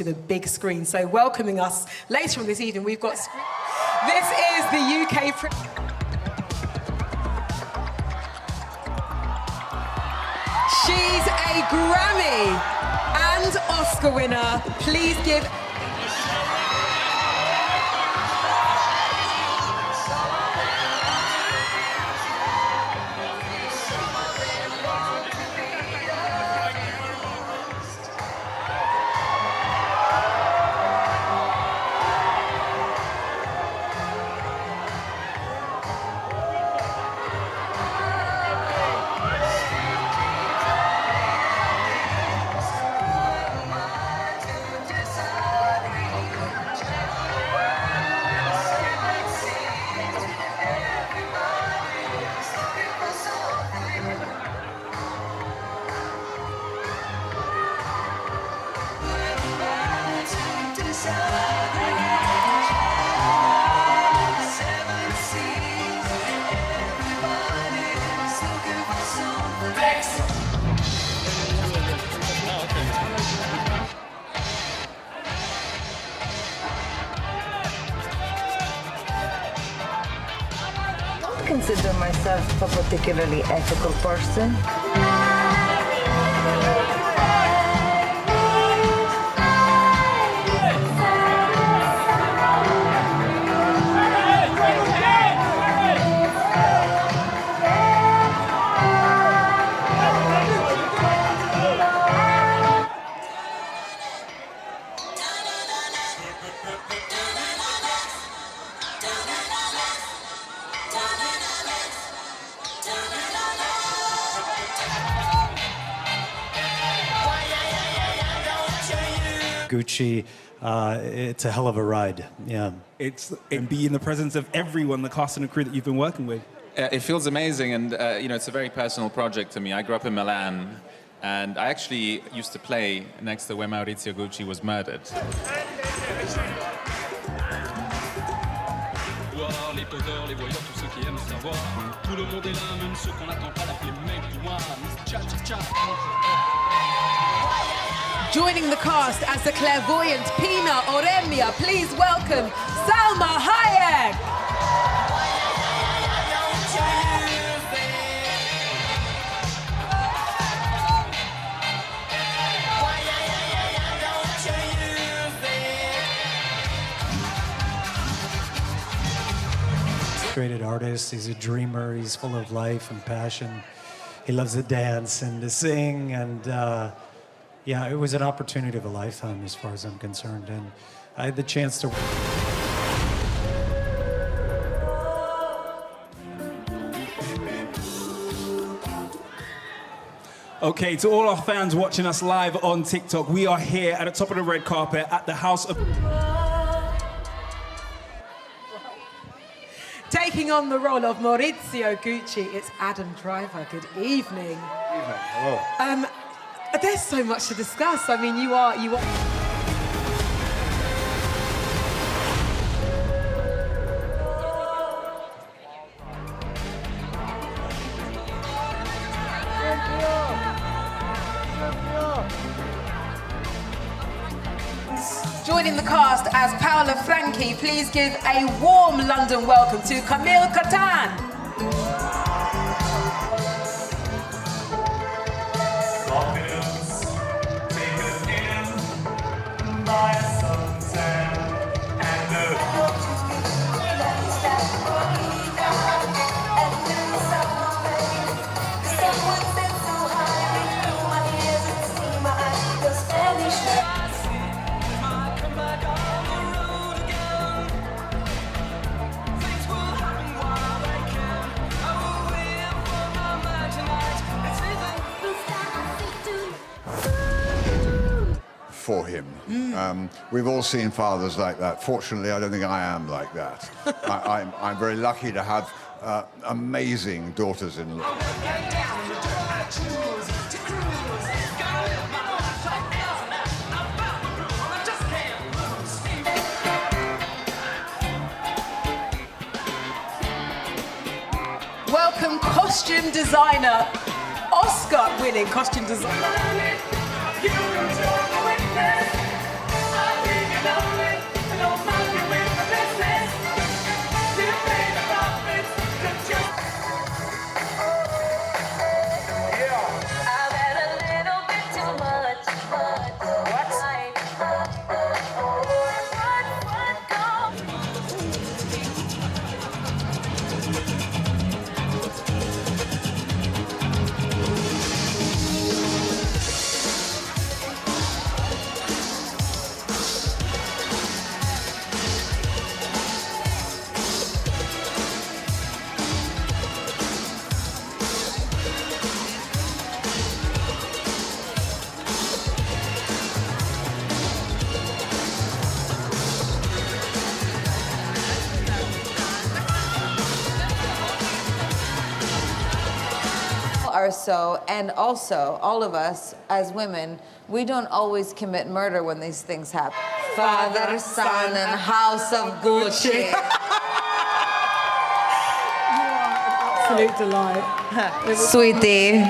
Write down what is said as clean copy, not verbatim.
to the big screen. So welcoming us later on this evening, we've got... This is the UK... She's a Grammy and Oscar winner. Please give... I consider myself a particularly ethical person. Gucci, it's a hell of a ride, yeah. And be in the presence of everyone, the cast and the crew that you've been working with. It feels amazing, and you know, it's a very personal project to me. I grew up in Milan, and I actually used to play next to where Maurizio Gucci was murdered. Joining the cast as the clairvoyant Pina Oremia, please welcome Salma Hayek. Created artist, he's a dreamer, he's full of life and passion. He loves to dance and to sing, and yeah, it was an opportunity of a lifetime as far as I'm concerned, and I had the chance to... Okay, to all our fans watching us live on TikTok, we are here at the top of the red carpet at the House of... Taking on the role of Maurizio Gucci, it's Adam Driver. Good evening. Hello. There's so much to discuss. I mean, you are... Joining the cast as Paola Franchi, please give a warm London welcome to Camille Catan. For him. We've all seen fathers like that. Fortunately, I don't think I am like that. I'm very lucky to have amazing daughters-in-law. Welcome costume designer, Oscar-winning costume designer. are so, and also all of us as women, we don't always commit murder when these things happen. Father, Son, and House of Gucci. Absolute delight. Sweetie.